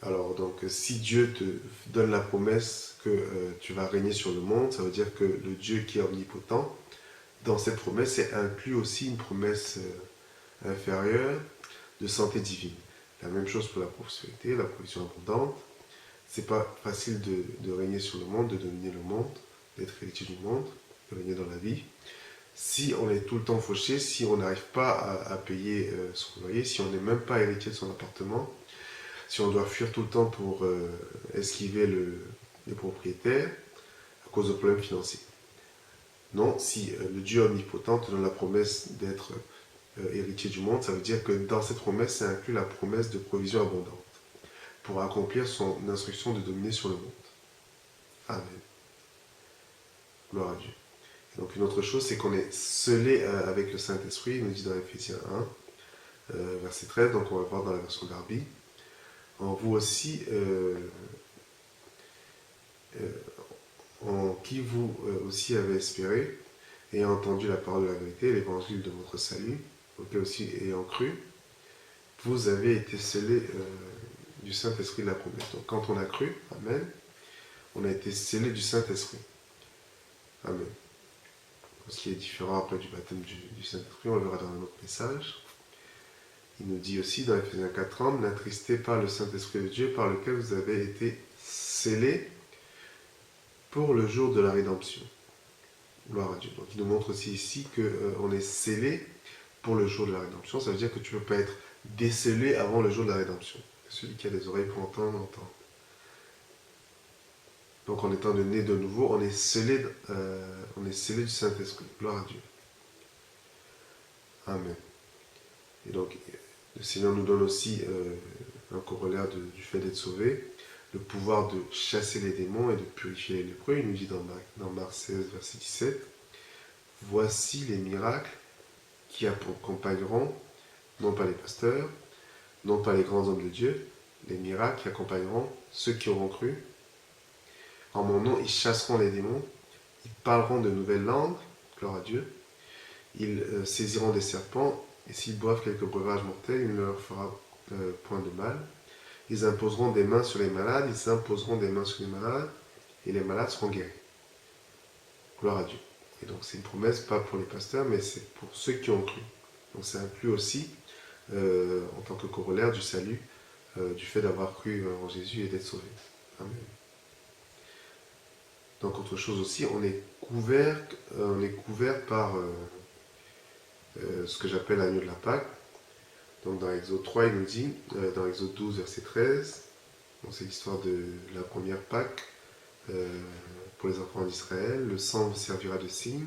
Alors donc si Dieu te donne la promesse que tu vas régner sur le monde, ça veut dire que le Dieu qui est omnipotent, dans cette promesse est inclus aussi une promesse inférieure de santé divine. La même chose pour la prospérité, la provision abondante. C'est pas facile de régner sur le monde, de dominer le monde, d'être héritier du monde, de régner dans la vie. Si on est tout le temps fauché, si on n'arrive pas à payer son loyer, si on n'est même pas héritier de son appartement, si on doit fuir tout le temps pour esquiver les propriétaires à cause de problèmes financiers. Non, si le Dieu omnipotent te donne la promesse d'être héritier du monde, ça veut dire que dans cette promesse, ça inclut la promesse de provision abondante pour accomplir son instruction de dominer sur le monde. Amen. Gloire à Dieu. Et donc une autre chose, c'est qu'on est scellé avec le Saint-Esprit, il nous dit dans Ephésiens 1, verset 13, donc on va voir dans la version Darby. En vous aussi, en qui vous aussi avez espéré, et entendu la parole de la vérité, l'évangile de votre salut, auquel aussi ayant cru, vous avez été scellés du Saint-Esprit de la promesse. Donc quand on a cru, Amen, on a été scellés du Saint-Esprit. Amen. Ce qui est différent après du baptême du Saint-Esprit, on le verra dans un autre message. Il nous dit aussi dans Ephésiens 4:30, n'attristez pas le Saint-Esprit de Dieu par lequel vous avez été scellés pour le jour de la rédemption. Gloire à Dieu. Donc il nous montre aussi ici qu'on est scellé pour le jour de la rédemption. Ça veut dire que tu ne peux pas être décellé avant le jour de la rédemption. Celui qui a des oreilles pour entendre, entend. Donc en étant né de nouveau, on est scellé du Saint-Esprit. Gloire à Dieu. Amen. Et donc le Seigneur nous donne aussi un corollaire du fait d'être sauvé, le pouvoir de chasser les démons et de purifier les lépreux. Il nous dit dans Marc 16, verset 17, « Voici les miracles qui accompagneront, non pas les pasteurs, non pas les grands hommes de Dieu, les miracles qui accompagneront ceux qui auront cru. En mon nom, ils chasseront les démons, ils parleront de nouvelles langues, gloire à Dieu, ils saisiront des serpents, et s'ils boivent quelques breuvages mortels, il ne leur fera point de mal. Ils imposeront des mains sur les malades, ils imposeront des mains sur les malades, et les malades seront guéris. » Gloire à Dieu. Et donc c'est une promesse, pas pour les pasteurs, mais c'est pour ceux qui ont cru. Donc ça inclut aussi, en tant que corollaire du salut, du fait d'avoir cru en Jésus et d'être sauvé. Amen. Donc autre chose aussi, on est couvert par ce que j'appelle l'agneau de la Pâque. Donc dans Exode 3, il nous dit, dans Exode 12, verset 13, c'est l'histoire de la première Pâque pour les enfants d'Israël. Le sang vous servira de signe.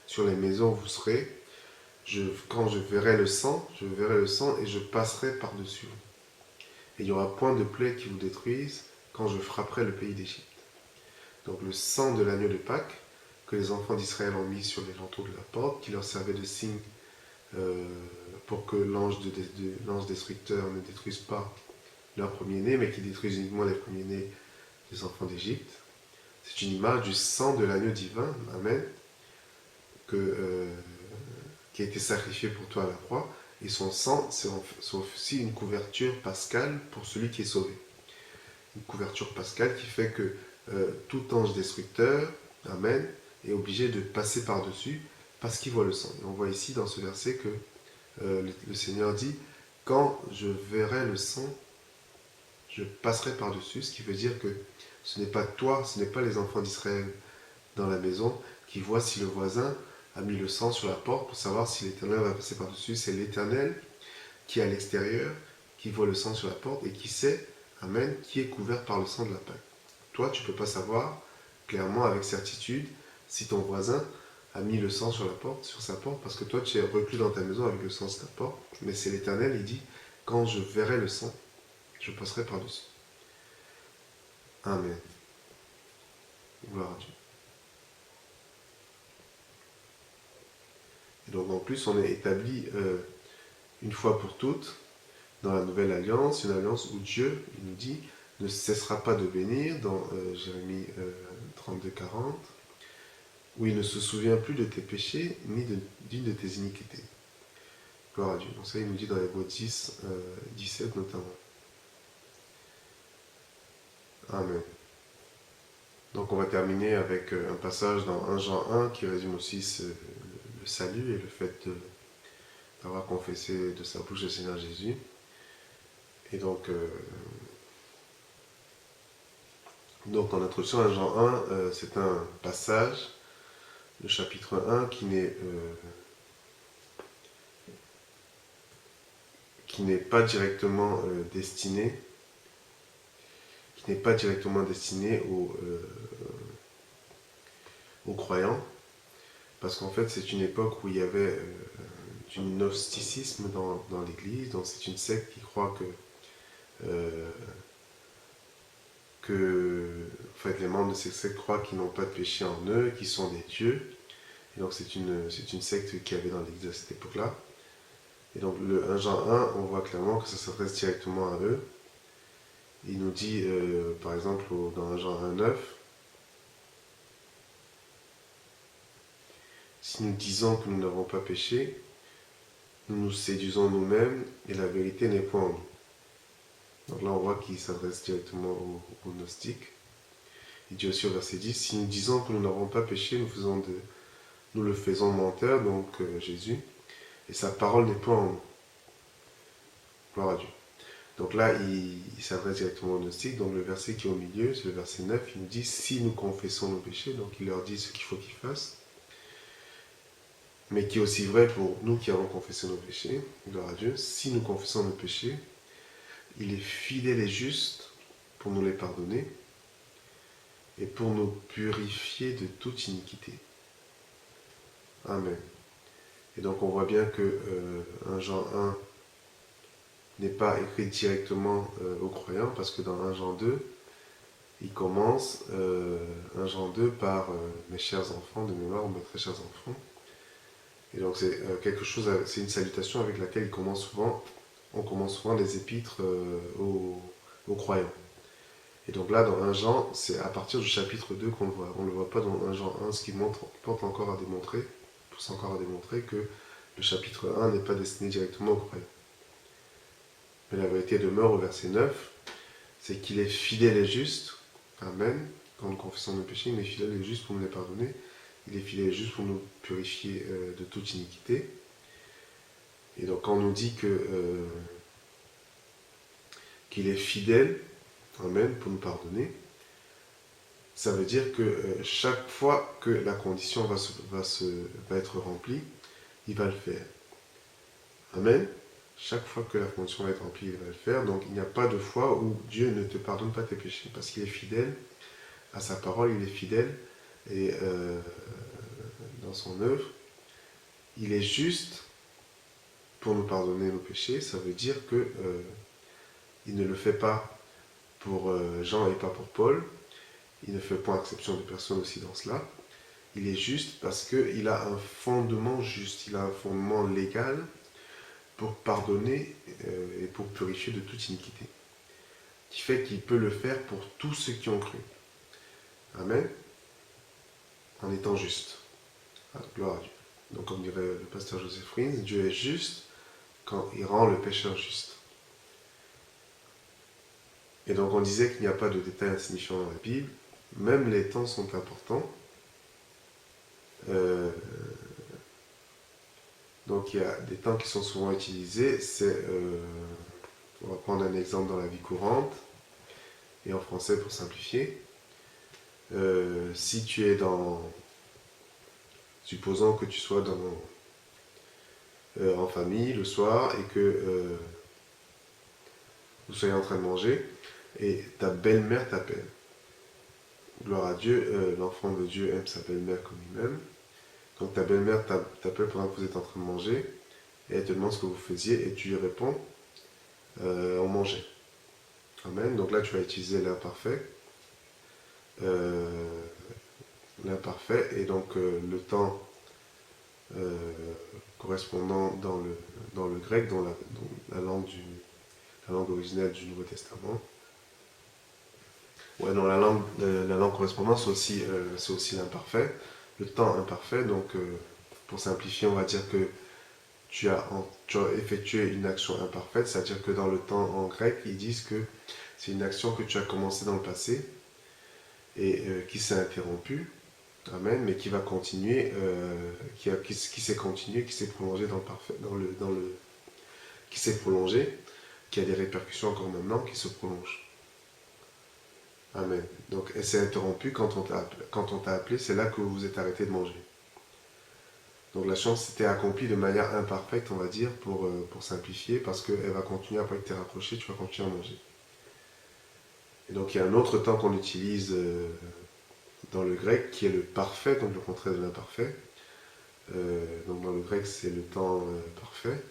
Sur les maisons vous serez. Quand je verrai le sang et je passerai par-dessus vous. Et il n'y aura point de plaie qui vous détruise quand je frapperai le pays d'Égypte. Donc le sang de l'agneau de Pâques que les enfants d'Israël ont mis sur les linteaux de la porte, qui leur servait de signe pour que l'ange destructeur ne détruise pas leurs premiers-nés, mais qui détruise uniquement les premiers-nés des enfants d'Égypte. C'est une image du sang de l'agneau divin, Amen, qui a été sacrifié pour toi à la croix, et son sang, c'est aussi une couverture pascale pour celui qui est sauvé. Une couverture pascale qui fait que tout ange destructeur, Amen, est obligé de passer par-dessus parce qu'il voit le sang. Et on voit ici dans ce verset que le Seigneur dit, quand je verrai le sang, je passerai par-dessus, ce qui veut dire que ce n'est pas toi, ce n'est pas les enfants d'Israël dans la maison qui voient si le voisin a mis le sang sur la porte pour savoir si l'Éternel va passer par-dessus. C'est l'Éternel qui est à l'extérieur, qui voit le sang sur la porte et qui sait Amen, qui est couvert par le sang de la Pâque. Toi, tu ne peux pas savoir clairement avec certitude si ton voisin a mis le sang sur la porte, sur sa porte, parce que toi, tu es reclus dans ta maison avec le sang sur ta porte. Mais c'est l'Éternel, il dit, quand je verrai le sang, je passerai par-dessus. Amen. Gloire à Dieu. Et donc en plus, on est établi une fois pour toutes dans la nouvelle alliance, une alliance où Dieu, il nous dit, ne cessera pas de bénir, dans Jérémie 32-40, où il ne se souvient plus de tes péchés, ni d'une de tes iniquités. Gloire à Dieu. Donc ça, il nous dit dans Hébreux 10, 17 notamment. Amen. Donc on va terminer avec un passage dans 1 Jean 1 qui résume aussi le salut et le fait d'avoir confessé de sa bouche le Seigneur Jésus. Et donc en introduction à Jean 1, c'est un passage, le chapitre 1, qui n'est pas directement destiné aux croyants, parce qu'en fait c'est une époque où il y avait du gnosticisme dans l'Église, donc c'est une secte qui croit que en fait, les membres de cette secte croient qu'ils n'ont pas de péché en eux, qu'ils sont des dieux. Et donc c'est une secte qui avait dans l'Église à cette époque-là. Et donc le 1 Jean 1, on voit clairement que ça s'adresse directement à eux. Il nous dit, par exemple, dans 1 Jean 1, 9, si nous disons que nous n'avons pas péché, nous nous séduisons nous-mêmes et la vérité n'est point en nous. Donc là, on voit qu'il s'adresse directement aux gnostiques. Il dit aussi au verset 10, si nous disons que nous n'avons pas péché, nous le faisons menteur, donc Jésus, et sa parole n'est point en nous. Gloire à Dieu. Donc là, il s'adresse directement aux gnostiques. Donc le verset qui est au milieu, c'est le verset 9, il nous dit, si nous confessons nos péchés, donc il leur dit ce qu'il faut qu'ils fassent, mais qui est aussi vrai pour nous qui avons confessé nos péchés, gloire à Dieu, si nous confessons nos péchés, il est fidèle et juste pour nous les pardonner et pour nous purifier de toute iniquité. Amen. Et donc on voit bien que 1 Jean 1 n'est pas écrit directement aux croyants, parce que dans 1 Jean 2, il commence 1 Jean 2 par mes chers enfants, de mémoire, mes très chers enfants. Et donc c'est quelque chose, c'est une salutation avec laquelle on commence souvent les épîtres aux croyants. Et donc là, dans 1 Jean, c'est à partir du chapitre 2 qu'on le voit. On ne le voit pas dans 1 Jean 1, ce qui pousse encore à démontrer que le chapitre 1 n'est pas destiné directement aux croyants. Mais la vérité demeure au verset 9, c'est qu'il est fidèle et juste. Amen. Quand nous confessons nos péchés, il est fidèle et juste pour nous les pardonner. Il est fidèle et juste pour nous purifier de toute iniquité. Et donc quand on nous dit qu'il est fidèle, amen, pour nous pardonner, ça veut dire que chaque fois que la condition va être remplie, il va le faire. Amen. Chaque fois que la condition va être remplie, il va le faire. Donc il n'y a pas de fois où Dieu ne te pardonne pas tes péchés, parce qu'il est fidèle à sa parole, il est fidèle et dans son œuvre. Il est juste pour nous pardonner nos péchés. Ça veut dire que il ne le fait pas pour Jean et pas pour Paul. Il ne fait point exception de personne aussi dans cela. Il est juste parce qu'il a un fondement juste, il a un fondement légal pour pardonner et pour purifier de toute iniquité. Qui fait qu'il peut le faire pour tous ceux qui ont cru. Amen. En étant juste. Gloire à Dieu. Donc comme dirait le pasteur Joseph Rins, Dieu est juste quand il rend le pécheur juste. Et donc on disait qu'il n'y a pas de détails insignifiants dans la Bible. Même les temps sont importants. Donc il y a des temps qui sont souvent utilisés. On va prendre un exemple dans la vie courante, et en français pour simplifier. Si tu es supposons que tu sois en famille le soir et que vous soyez en train de manger, et ta belle-mère t'appelle. Gloire à Dieu, l'enfant de Dieu aime sa belle-mère comme lui-même. Donc ta belle-mère t'appelle pendant que vous êtes en train de manger, et elle te demande ce que vous faisiez, et tu lui réponds, on mangeait. Amen. Donc là, tu vas utiliser l'imparfait. L'imparfait, et donc le temps correspondant dans le grec, dans la langue originelle du Nouveau Testament. Ouais, dans la langue correspondante, c'est aussi l'imparfait, le temps imparfait. Donc, pour simplifier, on va dire que tu as effectué une action imparfaite, c'est-à-dire que dans le temps en grec, ils disent que c'est une action que tu as commencée dans le passé et qui s'est interrompue, amen, mais qui va continuer, qui s'est continué, qui s'est prolongé dans le parfait, qui s'est prolongé, qui a des répercussions encore maintenant, qui se prolongent. Amen. Donc, elle s'est interrompue quand on t'a appelé, c'est là que vous vous êtes arrêté de manger. Donc, la chose s'était accomplie de manière imparfaite, on va dire, pour simplifier, parce qu'elle va continuer, après que tu es rapproché, tu vas continuer à manger. Et donc, il y a un autre temps qu'on utilise dans le grec, qui est le parfait, donc le contraire de l'imparfait. Donc, dans le grec, c'est le temps parfait.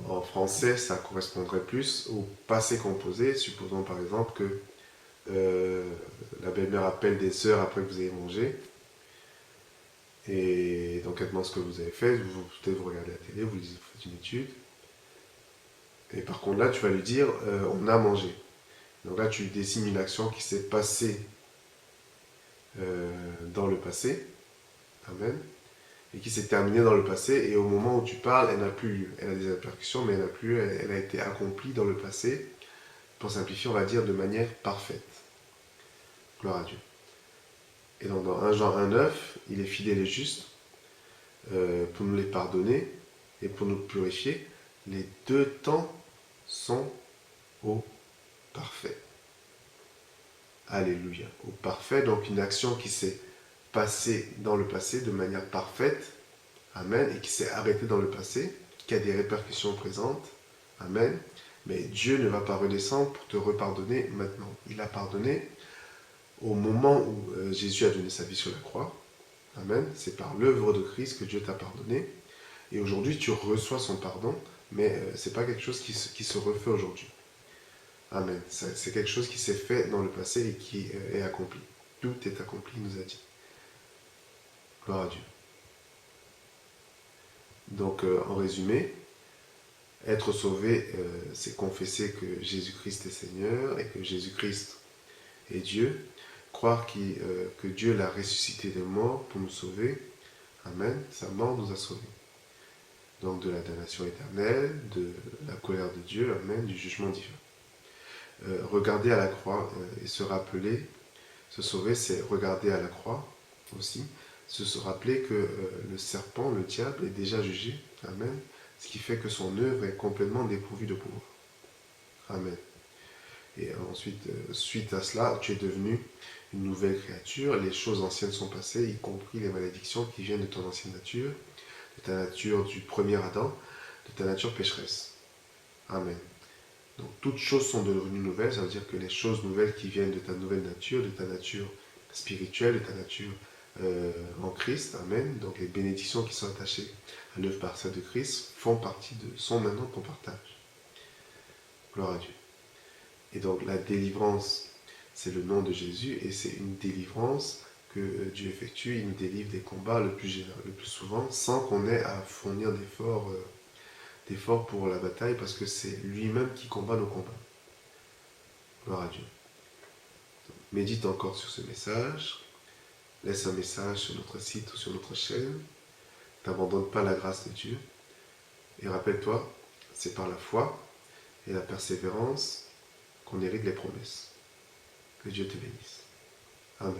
En français, ça correspondrait plus au passé composé. Supposons par exemple que la belle-mère appelle des heures après que vous ayez mangé. Et donc elle demande ce que vous avez fait. Peut-être vous regardez la télé, vous faites une étude. Et par contre là, tu vas lui dire on a mangé. Donc là, tu désignes une action qui s'est passée dans le passé. Amen. Et qui s'est terminée dans le passé. Et au moment où tu parles, elle n'a plus lieu. Elle a des répercussions, mais elle n'a plus lieu. Elle a été accomplie dans le passé. Pour simplifier, on va dire de manière parfaite. Gloire à Dieu. Et donc dans 1 Jean 1,9, il est fidèle et juste pour nous les pardonner et pour nous purifier. Les deux temps sont au parfait. Alléluia. Au parfait, donc une action qui s'est passée dans le passé de manière parfaite. Amen. Et qui s'est arrêtée dans le passé, qui a des répercussions présentes. Amen. Mais Dieu ne va pas redescendre pour te repardonner maintenant. Il a pardonné au moment où Jésus a donné sa vie sur la croix. Amen. C'est par l'œuvre de Christ que Dieu t'a pardonné. Et aujourd'hui, tu reçois son pardon, mais ce n'est pas quelque chose qui se refait aujourd'hui. Amen. C'est quelque chose qui s'est fait dans le passé et qui est accompli. Tout est accompli, il nous a dit. Gloire à Dieu. Donc, en résumé, être sauvé, c'est confesser que Jésus-Christ est Seigneur et que Jésus-Christ est Dieu. Croire que Dieu l'a ressuscité des morts pour nous sauver. Amen. Sa mort nous a sauvés. Donc de la damnation éternelle, de la colère de Dieu, amen, du jugement divin. Regarder à la croix et se rappeler, se sauver, c'est regarder à la croix aussi, se rappeler que le serpent, le diable, est déjà jugé, amen, ce qui fait que son œuvre est complètement dépourvue de pouvoir. Amen. Et ensuite, suite à cela, tu es devenu une nouvelle créature, les choses anciennes sont passées, y compris les malédictions qui viennent de ton ancienne nature, de ta nature du premier Adam, de ta nature pécheresse. Amen. Donc toutes choses sont devenues nouvelles, ça veut dire que les choses nouvelles qui viennent de ta nouvelle nature, de ta nature spirituelle, de ta nature en Christ, amen. Donc les bénédictions qui sont attachées à l'œuvre parfaite de Christ sont maintenant ton partage. Gloire à Dieu. Et donc la délivrance, c'est le nom de Jésus, et c'est une délivrance que Dieu effectue. Il nous délivre des combats le plus souvent, sans qu'on ait à fournir d'efforts pour la bataille, parce que c'est lui-même qui combat nos combats. Gloire à Dieu. Donc, médite encore sur ce message. Laisse un message sur notre site ou sur notre chaîne. N'abandonne pas la grâce de Dieu. Et rappelle-toi, c'est par la foi et la persévérance qu'on hérite les promesses. Que Dieu te bénisse. Amen.